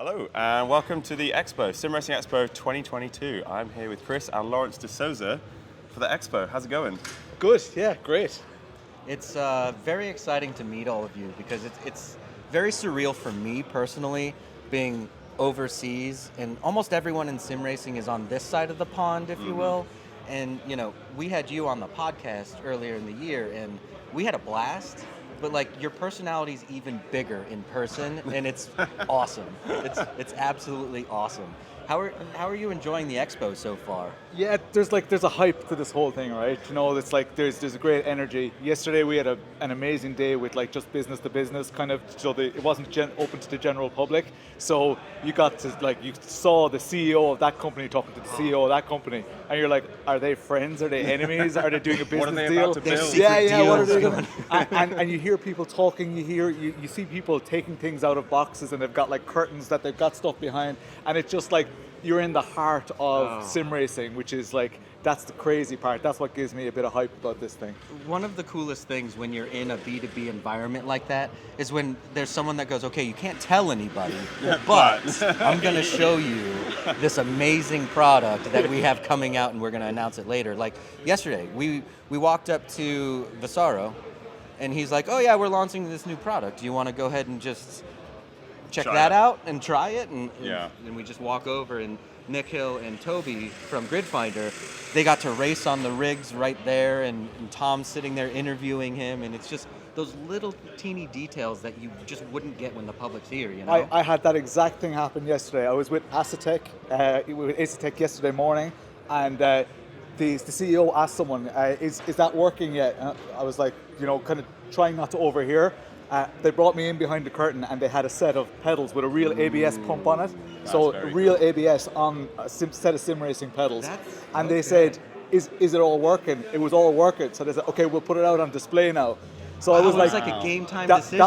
Hello and welcome to the Expo, Sim Racing Expo 2022. I'm here with Chris and Lawrence de Souza for the Expo. How's it going? Good, yeah, great. It's very exciting to meet all of you because it's very surreal for me personally, being overseas, and almost everyone in sim racing is on this side of the pond, if you will. And we had you on the podcast earlier in the year, and we had a blast. But your personality's even bigger in person, and it's awesome. It's absolutely awesome. How are you enjoying the expo so far? Yeah, there's a hype to this whole thing, right? It's like there's a great energy. Yesterday we had an amazing day with just business to business kind of. So it wasn't open to the general public. So you got to you saw the CEO of that company talking to the CEO of that company, and you're like, are they friends? Are they enemies? Are they doing a business What are they deal? about to build? Yeah. What are they doing? and you hear people talking. You see people taking things out of boxes, and they've got curtains that they've got stuff behind, and it's just you're in the heart of sim racing, which is that's the crazy part. That's what gives me a bit of hype about this thing. One of the coolest things when you're in a B2B environment like that is when there's someone that goes, okay, you can't tell anybody, but I'm going to show you this amazing product that we have coming out, and we're going to announce it later. Like yesterday, we walked up to Vasaro, and he's like, oh yeah, we're launching this new product. Do you want to go ahead and just check that out and try it? And we just walk over, and Nick Hill and Toby from Gridfinder, they got to race on the rigs right there, and Tom's sitting there interviewing him, and it's just those little teeny details that you just wouldn't get when the public's here, I had that exact thing happen yesterday. I was with Acetec yesterday morning, and the CEO asked someone, is that working yet? And I was kind of trying not to overhear. They brought me in behind the curtain, and they had a set of pedals with a real ABS pump on it. So real cool. ABS on a set of sim racing pedals. They said, is it all working? It was all working. So they said, okay, we'll put it out on display now. So it was like a game time decision.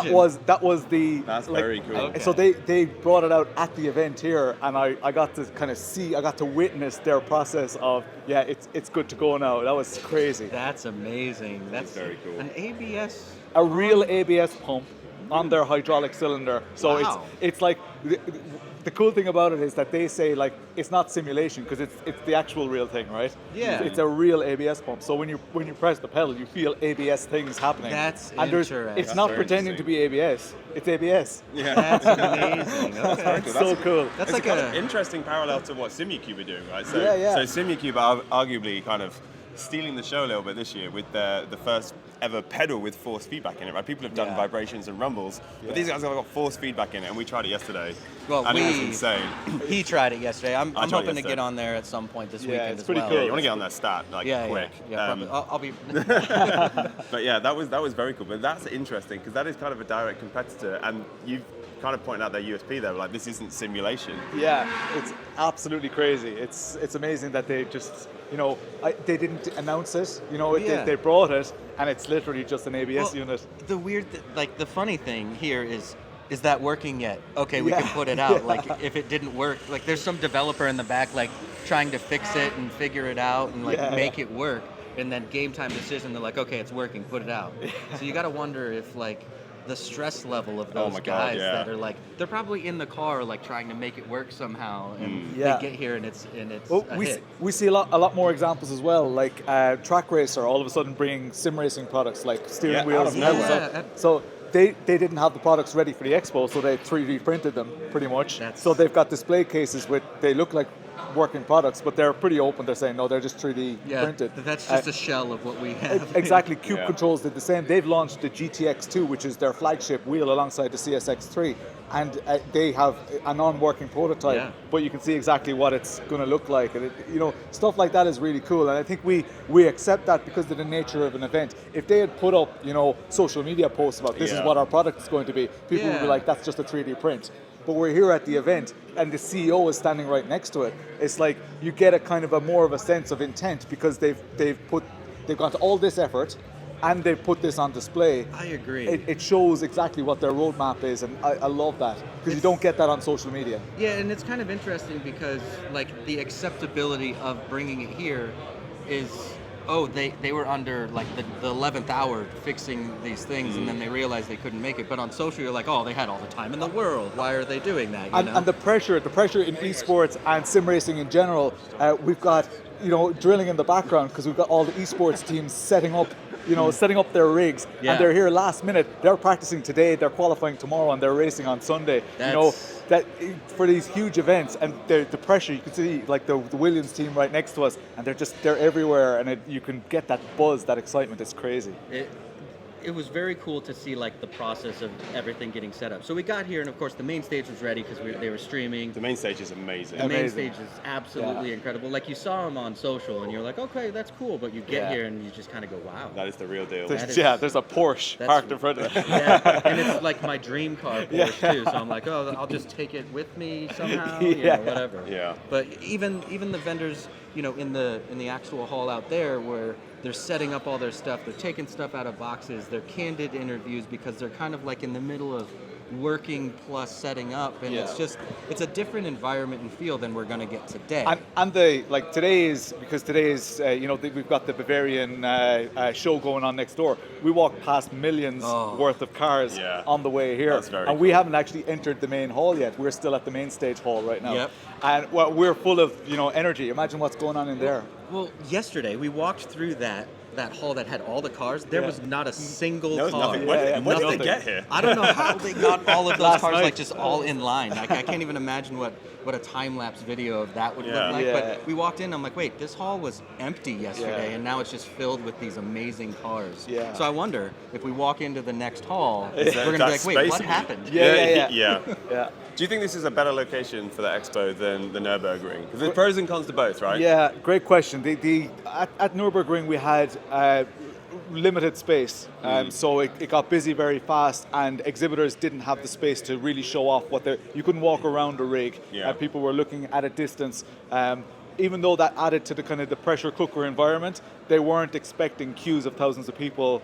That was the. That's very cool. Okay. So they brought it out at the event here, and I got to kind of see, I got to witness their process of, it's good to go now. That was crazy. That's amazing. That's very cool. An ABS. A real ABS pump on their hydraulic cylinder. So it's like the cool thing about it is that they say it's not simulation because it's the actual real thing, right? Yeah. It's a real ABS pump. So when you press the pedal, you feel ABS things happening. That's interesting. It's not pretending to be ABS. It's ABS. Yeah. That's amazing. Okay. It's so cool. That's like an interesting parallel to what SimuCube are doing, right? So, yeah. So SimuCube are arguably kind of stealing the show a little bit this year with the first ever pedal with force feedback in it, right? People have done vibrations and rumbles, but these guys have got force feedback in it, and we tried it yesterday. Well, and it was insane. He tried it yesterday. I'm hoping to get on there at some point this weekend it's as pretty well. cool. Yeah, you want to get on that stat quick. Yeah, I'll be. But yeah, that was very cool. But that's interesting because that is kind of a direct competitor, and you've kind of pointed out their USP there. This isn't simulation. Yeah, it's absolutely crazy. It's amazing that they just they didn't announce it. They brought it, and it's literally just an ABS unit. The weird, the funny thing here is that working yet? Okay, we can put it out. If it didn't work, there's some developer in the back trying to fix it and figure it out and make it work. And then game time decision, they're like, okay, it's working, put it out. So you got to wonder if the stress level of those guys that are they're probably in the car trying to make it work somehow, and they get here and it's a hit. We see a lot more examples as well, Track Racer all of a sudden bringing sim racing products like steering wheels and pedals. So they didn't have the products ready for the expo, so they 3D printed them pretty much. So they've got display cases they look like working products, but they're pretty open. They're saying no, they're just 3D printed. That's just a shell of what we have. Exactly. Cube Controls did the same. They've launched the GTX2, which is their flagship wheel alongside the CSX3, and they have a non-working prototype, but you can see exactly what it's going to look like, and stuff like that is really cool. And I think we accept that because of the nature of an event. If they had put up social media posts about this is what our product is going to be, people would be like, that's just a 3D print. But we're here at the event, and the CEO is standing right next to it. It's you get a kind of a more of a sense of intent because they've gone to all this effort, and they put this on display. I agree. It shows exactly what their roadmap is, and I love that because you don't get that on social media. Yeah, and it's kind of interesting because the acceptability of bringing it here is oh, they were under like the 11th hour fixing these things, and then they realized they couldn't make it. But on social, you're like, oh, they had all the time in the world. Why are they doing that? You know? And the pressure in esports and sim racing in general, we've got drilling in the background because we've got all the esports teams setting up their rigs, and they're here last minute. They're practicing today, they're qualifying tomorrow, and they're racing on Sunday. That for these huge events, and the pressure, you can see like the Williams team right next to us, and they're everywhere, and you can get that buzz, that excitement. It's crazy. It was very cool to see like the process of everything getting set up. So we got here, and of course the main stage was ready because they were streaming. The main stage is amazing. The main stage is absolutely incredible. Like you saw them on social, and you're like, okay, that's cool. But you get here, and you just kind of go, wow. That is the real deal. There's a Porsche parked in front of it. Yeah, and it's like my dream car Porsche too. So I'm like, oh, I'll just take it with me somehow. Whatever. Yeah. But even the vendors, in the actual hall out there where they're setting up all their stuff, they're taking stuff out of boxes, they're candid interviews because they're kind of like in the middle of working plus setting up, and it's a different environment and feel than we're going to get today. And today is we've got the Bavarian show going on next door. We walked past millions worth of cars on the way here, and we haven't actually entered the main hall yet. We're still at the main stage hall right now. Yep. And we're full of energy. Imagine what's going on in there. Well, yesterday we walked through that hall that had all the cars. There was not a single car. Nothing. When did they get here? I don't know how they got all of those cars like just all in line. Like I can't even imagine what a time-lapse video of that would look like. But we walked in, I'm like, wait, this hall was empty yesterday, and now it's just filled with these amazing cars. Yeah. So I wonder if we walk into the next hall, we're going to be like, wait, what happened? Yeah. Do you think this is a better location for the expo than the Nürburgring? Because there's pros and cons to both, right? Yeah, great question. At Nürburgring we had limited space, so it got busy very fast, and exhibitors didn't have the space to really show off you couldn't walk around a rig. People were looking at a distance. Even though that added to the kind of the pressure cooker environment, they weren't expecting queues of thousands of people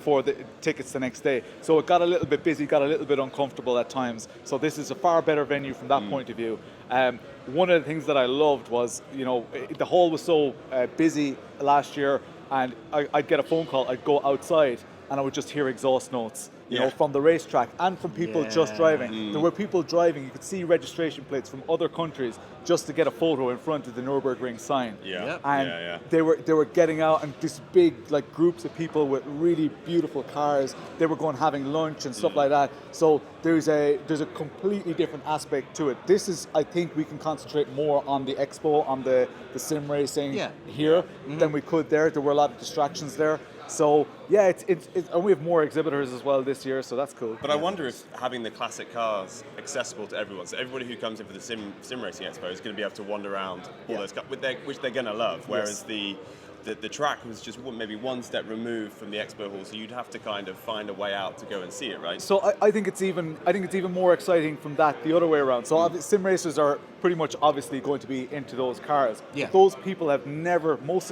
for the tickets the next day. So it got a little bit busy, got a little bit uncomfortable at times. So this is a far better venue from that point of view. One of the things that I loved was, the hall was so busy last year, and I'd get a phone call, I'd go outside, and I would just hear exhaust notes. From the racetrack and from people just driving. There were people driving, you could see registration plates from other countries just to get a photo in front of the Nürburgring sign. They were getting out, and this big groups of people with really beautiful cars. They were going having lunch and stuff like that. So there's a completely different aspect to it. I think we can concentrate more on the expo, on the sim racing here than we could there. There were a lot of distractions there. So it's and we have more exhibitors as well this year, so that's cool. But I wonder if having the classic cars accessible to everyone, so everybody who comes in for the sim racing expo is going to be able to wander around all those cars, which they're going to love. Whereas the track was just maybe one step removed from the expo hall, so you'd have to kind of find a way out to go and see it, right? So I think it's even more exciting from that the other way around. So sim racers are pretty much obviously going to be into those cars. Yeah. Most of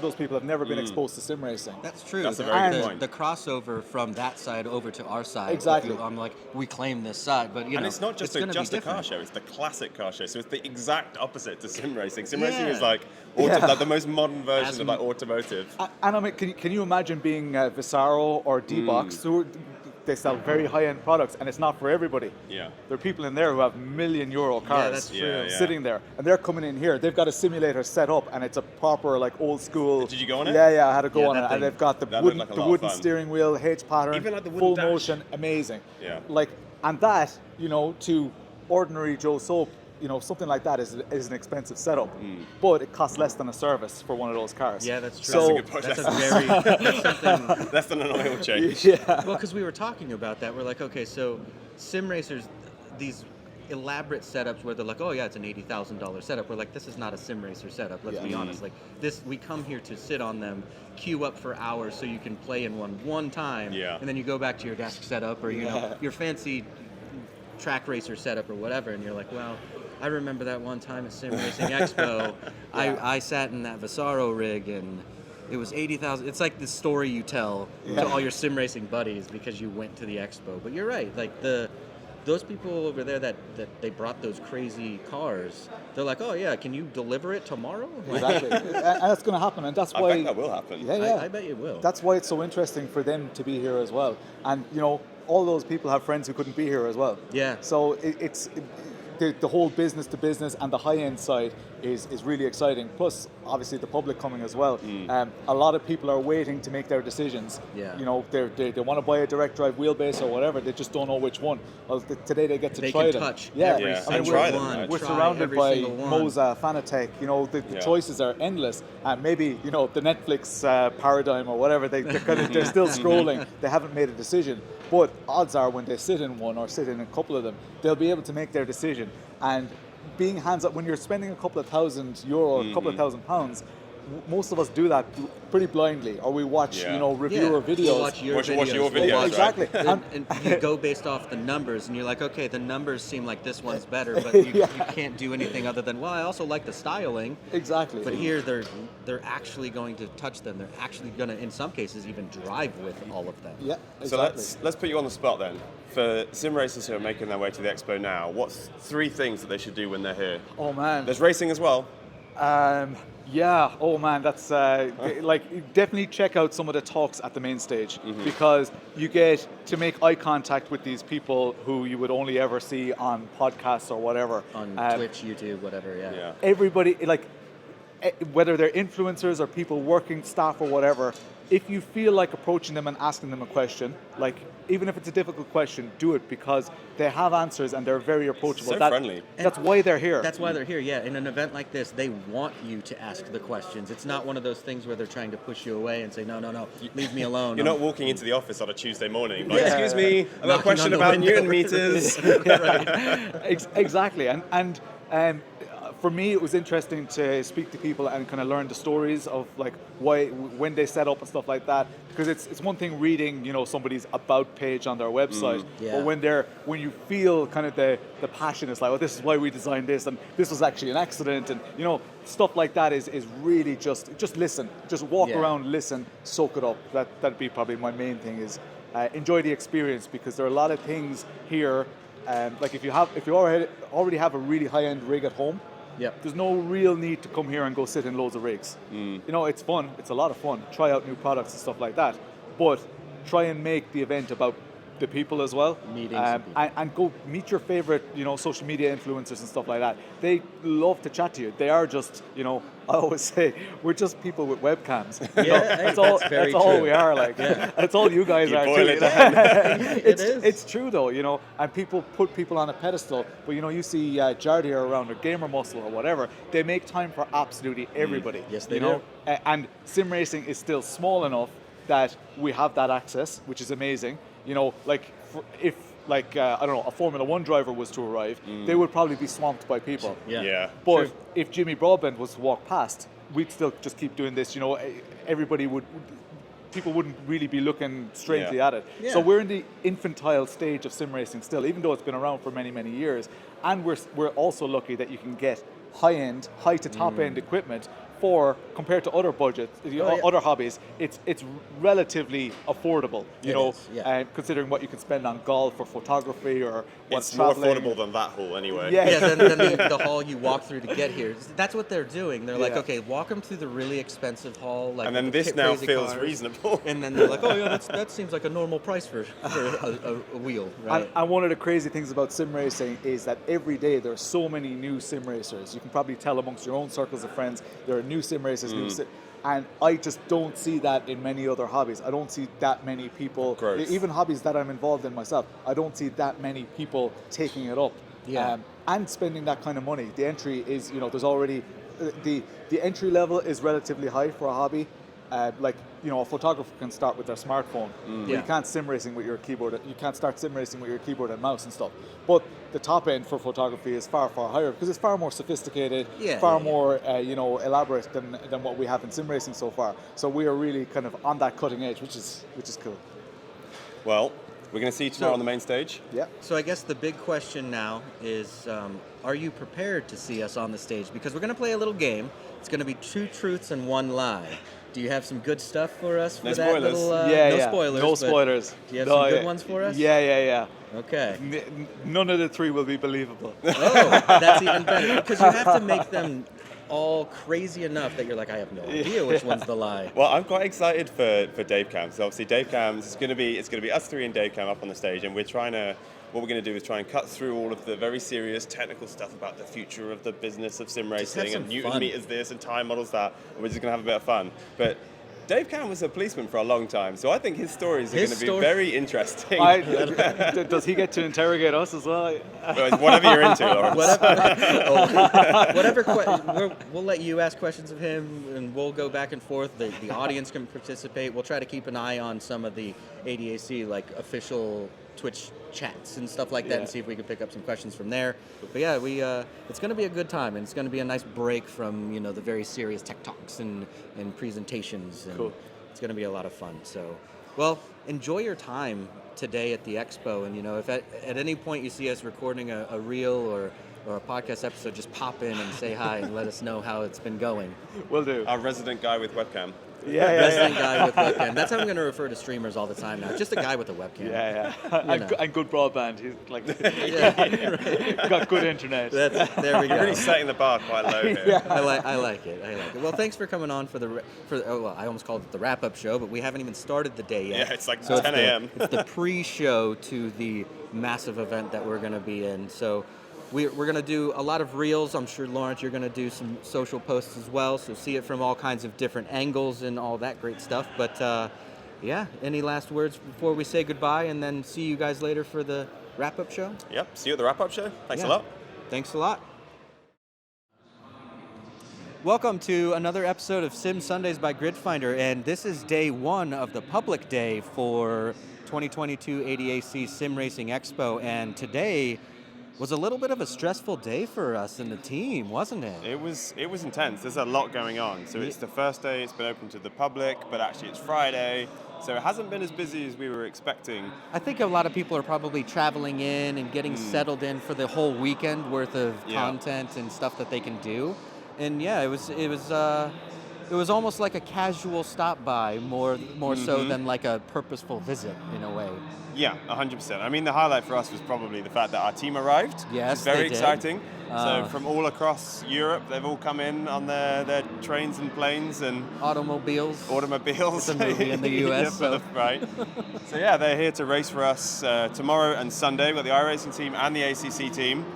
those people have never been exposed to sim racing. That's true. That's a very good point. The crossover from that side over to our side. Exactly. I'm like, we claim this side, but and it's not just a car show; it's the classic car show. So it's the exact opposite to sim racing. Sim racing is like the most modern version of automotive. And I mean, can you imagine being Visaro or D-Box? They sell very high-end products, and it's not for everybody. Yeah. There are people in there who have €1 million cars sitting there, and they're coming in here. They've got a simulator set up, and it's a proper old school. Did you go on it? Yeah, I had to go on it, and they've got the wooden steering wheel, H pattern, even like the wooden full dash. motion, amazing. Yeah. And that to ordinary Joe Soap, something like that is an expensive setup, but it costs less than a service for one of those cars. Yeah, that's true. That's a good point. That's something. Less than an oil change. Yeah. Well, because we were talking about that, we're like, okay, so sim racers, these elaborate setups where they're like, oh yeah, it's an $80,000 setup. We're like, this is not a sim racer setup. Let's be honest. Like this, we come here to sit on them, queue up for hours so you can play in one time, and then you go back to your desk setup or your fancy track racer setup or whatever, and you're like, well, I remember that one time at Sim Racing Expo, I sat in that Visaro rig and it was 80,000. It's like the story you tell to all your sim racing buddies because you went to the expo. But you're right, like the those people over there that they brought those crazy cars, they're like, oh yeah, can you deliver it tomorrow? Exactly. And that's going to happen, and that's why. I think that will happen. Yeah. I bet it will. That's why it's so interesting for them to be here as well. And all those people have friends who couldn't be here as well. Yeah. So it's the whole business to business and the high end side is really exciting. Plus, obviously, the public coming as well. A lot of people are waiting to make their decisions. Yeah. They want to buy a direct drive wheelbase or whatever. They just don't know which one. Well, today they get to try them. Touch every and try them. Right? We're surrounded by Moza, Fanatec. The choices are endless. And maybe the Netflix paradigm or whatever. They're still scrolling. They haven't made a decision. But odds are when they sit in one or sit in a couple of them, they'll be able to make their decision. And being hands-up, when you're spending a couple of €1,000 or a couple of £1,000, most of us do that pretty blindly, or we watch, reviewer videos. Watch your videos, exactly. Right? And you go based off the numbers, and you're like, okay, the numbers seem like this one's better, but you can't do anything other than, well, I also like the styling. Exactly. But here, they're actually going to touch them. They're actually going to, in some cases, even drive with all of them. Yeah, exactly. So let's put you on the spot then. For sim racers who are making their way to the expo now, what's 3 things that they should do when they're here? Oh man. There's racing as well. Yeah, oh man, that's definitely check out some of the talks at the main stage, because you get to make eye contact with these people who you would only ever see on podcasts or whatever. On Twitch, YouTube, whatever, yeah. Everybody, whether they're influencers or people working, staff or whatever, if you feel like approaching them and asking them a question, even if it's a difficult question, do it, because they have answers and they're very approachable. So friendly. That's why they're here. That's why they're here, yeah. In an event like this, they want you to ask the questions. It's not one of those things where they're trying to push you away and say, no, leave me alone. You're not walking into the office on a Tuesday morning, excuse me, I've got a question about Newton meters. Exactly. And for me, it was interesting to speak to people and kind of learn the stories of why, when they set up and stuff like that. Because it's one thing reading, somebody's about page on their website, but when you feel kind of the passion, it's like, oh, this is why we designed this, and this was actually an accident, and stuff like that is really just listen, just walk around, listen, soak it up. That'd be probably my main thing is enjoy the experience, because there are a lot of things here. If you already have a really high end rig at home. Yep. There's no real need to come here and go sit in loads of rigs. It's fun. It's a lot of fun. Try out new products and stuff like that. But try and make the event about the people as well. Meeting and go meet your favorite, social media influencers and stuff like that. They love to chat to you. They are just, I always say, we're just people with webcams. That's all we are. That's all you guys are too. It's true though, and people put people on a pedestal. But you see Jardier around, or Gamer Muscle or whatever. They make time for absolutely everybody. Yes, they do. And sim racing is still small enough that we have that access, which is amazing. If I don't know, a Formula One driver was to arrive, they would probably be swamped by people. Yeah. But if Jimmy Broadbent was to walk past, we'd still just keep doing this. People wouldn't really be looking strangely at it. Yeah. So we're in the infantile stage of sim racing still, even though it's been around for many, many years. And we're also lucky that you can get high to top end equipment compared to other budgets, other hobbies, it's relatively affordable, considering what you can spend on golf or photography or what's traveling. More affordable than that hall anyway. Than the hall you walk through to get here. That's what they're doing. They're like, okay, walk them through the really expensive hall. And then this now feels reasonable. And then they're like, oh yeah, that seems like a normal price for a wheel, right? And one of the crazy things about sim racing is that every day there are so many new sim racers. You can probably tell amongst your own circles of friends, there are new sim racers, and I just don't see that in many other hobbies. I don't see that many people, even hobbies that I'm involved in myself, I don't see that many people taking it up and spending that kind of money. The entry is, there's already, the entry level is relatively high for a hobby. A photographer can start with their smartphone. But you can't sim racing with your keyboard. You can't start sim racing with your keyboard and mouse and stuff. But the top end for photography is far, far higher because it's far more sophisticated, more elaborate than what we have in sim racing so far. So we are really kind of on that cutting edge, which is cool. Well, we're going to see you tomorrow on the main stage. Yeah. So I guess the big question now is, are you prepared to see us on the stage? Because we're going to play a little game. It's going to be 2 truths and 1 lie. Do you have some good stuff for us for No that spoilers. little? No spoilers. No but spoilers. Do you have some good ones for us? Yeah. Okay. None of the 3 will be believable. Oh, that's even better. Because you have to make them all crazy enough that you're like, I have no idea which one's the lie. Well, I'm quite excited for Dave Cam. So obviously Dave Cam, it's going to be us 3 and Dave Cam up on the stage, and what we're going to do is try and cut through all of the very serious technical stuff about the future of the business of sim racing and Newton fun. meters this and time models that, and we're just going to have a bit of fun. But Dave Cam was a policeman for a long time, so I think his stories are going to be very interesting. Does he get to interrogate us as well? Whatever you're into, Lawrence. We'll let you ask questions of him, and we'll go back and forth. The audience can participate. We'll try to keep an eye on some of the ADAC official Twitch chats and stuff like that, and see if we can pick up some questions from there. But yeah, it's going to be a good time, and it's going to be a nice break from the very serious tech talks and presentations. And cool. It's going to be a lot of fun. So, well, enjoy your time today at the expo, and if at any point you see us recording a reel or a podcast episode, just pop in and say hi and let us know how it's been going. Will do. Our resident guy with webcam. Resident guy with webcam. That's how I'm going to refer to streamers all the time now. Just a guy with a webcam. And good broadband. He's right. got good internet. There we go. You're really setting the bar quite low here. I like it. Well, thanks for coming on I almost called it the wrap-up show, but we haven't even started the day yet. Yeah, it's like 10 a.m. It's the pre-show to the massive event that we're going to be in. So we're going to do a lot of reels. I'm sure, Lawrence, you're going to do some social posts as well, so see it from all kinds of different angles and all that great stuff. But any last words before we say goodbye and then see you guys later for the wrap-up show? Yep, see you at the wrap-up show. Thanks a lot. Thanks a lot. Welcome to another episode of Sim Sundays by Gridfinder, and this is day 1 of the public day for 2022 ADAC Sim Racing Expo, and today was a little bit of a stressful day for us and the team, wasn't it? It was intense. There's a lot going on. So it's the first day it's been open to the public, but actually it's Friday. So it hasn't been as busy as we were expecting. I think a lot of people are probably traveling in and getting settled in for the whole weekend worth of content and stuff that they can do. And it was almost like a casual stop by, more so than like a purposeful visit in a way. Yeah, 100%. I mean, the highlight for us was probably the fact that our team arrived. Yes, which is very they did. exciting. So from all across Europe, they've all come in on their trains and planes and automobiles. It's a movie in the US. Right. So they're here to race for us tomorrow and Sunday. We've got the iRacing team and the ACC team.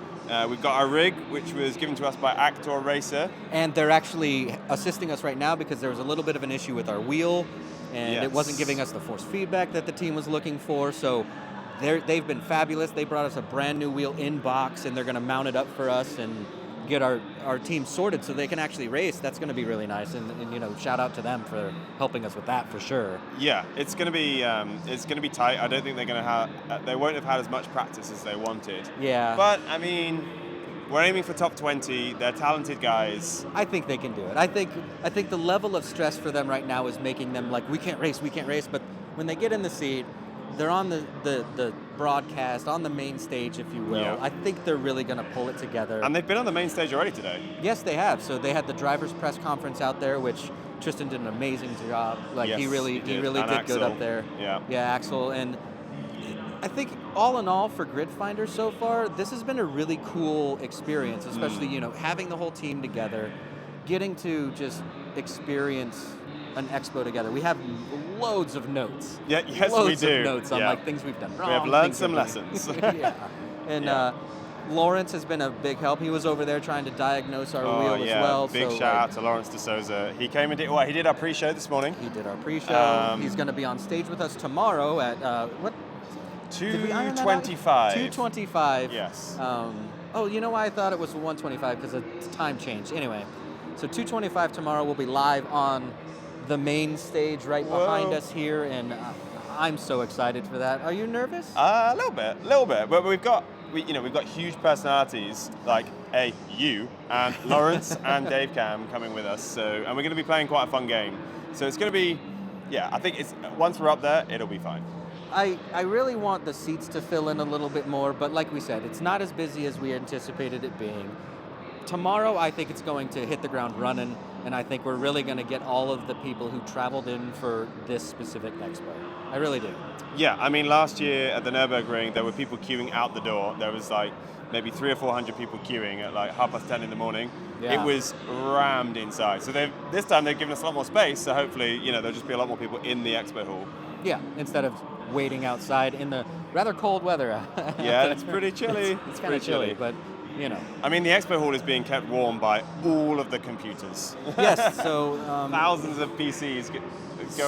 We've got our rig, which was given to us by Actor Racer. And they're actually assisting us right now because there was a little bit of an issue with our wheel, and it wasn't giving us the force feedback that the team was looking for. So they've been fabulous. They brought us a brand new wheel in box, and they're going to mount it up for us and get our team sorted so they can actually race. That's going to be really nice, and shout out to them for helping us with that for sure. Yeah, it's going to be tight. I don't think they won't have had as much practice as they wanted. Yeah. But I mean, we're aiming for top 20. They're talented guys. I think they can do it. I think the level of stress for them right now is making them like, we can't race. But when they get in the seat, they're on the broadcast, on the main stage, if you will. Yeah. I think they're really going to pull it together. And they've been on the main stage already today. Yes, they have. So they had the driver's press conference out there, which Tristan did an amazing job. He really did good up there. Yeah, Axel. And I think all in all for Gridfinder so far, this has been a really cool experience, especially having the whole team together, getting to just experience an expo together. We have loads of notes. Yes, we do. Loads of notes on things we've done wrong. We have learned some lessons. And Lawrence has been a big help. He was over there trying to diagnose our wheel as well. Big shout out to Lawrence de Souza. He came and did our pre-show this morning. He did our pre-show. He's going to be on stage with us tomorrow at what? 2:25. 2:25. Yes. You know why I thought it was 1:25? Because the time changed. Anyway, so 2:25 tomorrow. We'll be live on the main stage right behind us here, and I'm so excited for that. Are you nervous? A little bit. But we've got huge personalities like you and Lawrence and Dave Cam coming with us. And we're going to be playing quite a fun game. So it's going to be, I think once we're up there, it'll be fine. I really want the seats to fill in a little bit more, but like we said, it's not as busy as we anticipated it being. Tomorrow, I think it's going to hit the ground running, and I think we're really going to get all of the people who traveled in for this specific expo. I really do. Yeah, I mean, last year at the Nürburgring, there were people queuing out the door. There was like maybe 300 or 400 people queuing at like 10:30 in the morning. Yeah. It was rammed inside. So this time they've given us a lot more space. So hopefully, there'll just be a lot more people in the expo hall. Yeah, instead of waiting outside in the rather cold weather. Yeah, it's pretty chilly. It's kind of chilly, but I mean, the expo hall is being kept warm by all of the computers. Yes, so thousands of PCs going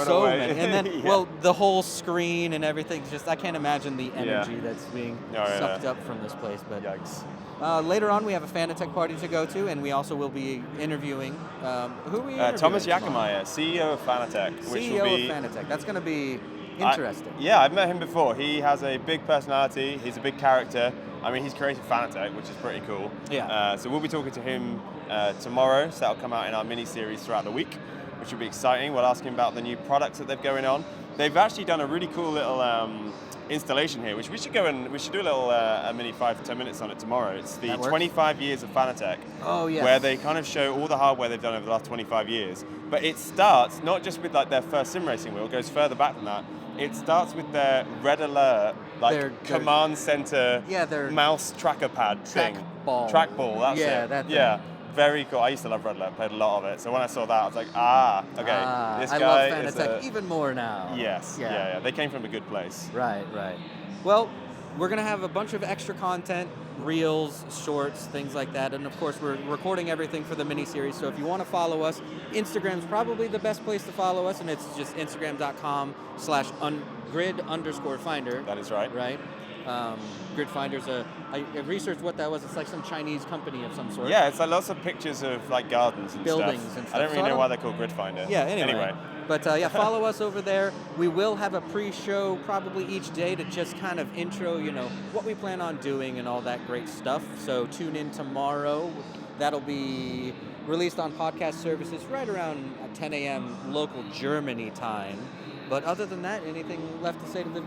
so away. many. And then, Yeah. well, the whole screen and everything, just I can't imagine the energy that's being sucked up from this place. But Yikes. Later on, we have a Fanatec party to go to, and we also will be interviewing, who are we interviewing? Thomas tomorrow? Jakemeyer, CEO of Fanatec. Which will be, CEO of Fanatec. That's going to be interesting. I've met him before. He has a big personality. He's a big character. I mean, he's created Fanatec, which is pretty cool. Yeah. So we'll be talking to him tomorrow. So that'll come out in our mini-series throughout the week, which will be exciting. We'll ask him about the new products that they've going on. They've actually done a really cool little installation here, which we should do a little a mini 5 to 10 minutes on it tomorrow. It's the 25 years of Fanatec. Oh, yes. Where they kind of show all the hardware they've done over the last 25 years. But it starts not just with like their first sim racing wheel, it goes further back than that. It starts with their Red Alert, their command center, their mouse tracker pad thing. Trackball, that's it. Yeah, that thing. Yeah, very cool. I used to love Red Alert, played a lot of it. So when I saw that, I was like, okay, this I guy love is Fanatec even more now. Yes, yeah. They came from a good place. Right. Well, we're going to have a bunch of extra content, reels, shorts, things like that. And of course, we're recording everything for the mini-series. So if you want to follow us, Instagram's probably the best place to follow us. And it's just instagram.com/grid_finder. That is right. Right? Grid Finder's I researched what that was. It's like some Chinese company of some sort. Yeah, it's like lots of pictures of like gardens and buildings stuff. and stuff. I don't really know why they're called Grid Finder. Yeah, anyway. But follow us over there. We will have a pre-show probably each day to just kind of intro, what we plan on doing and all that great stuff. So tune in tomorrow. That'll be released on podcast services right around 10 a.m. local Germany time. But other than that, anything left to say to the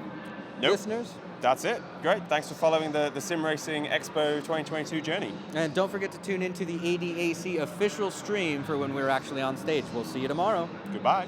listeners? That's it. Great. Thanks for following the Sim Racing Expo 2022 journey. And don't forget to tune into the ADAC official stream for when we're actually on stage. We'll see you tomorrow. Goodbye.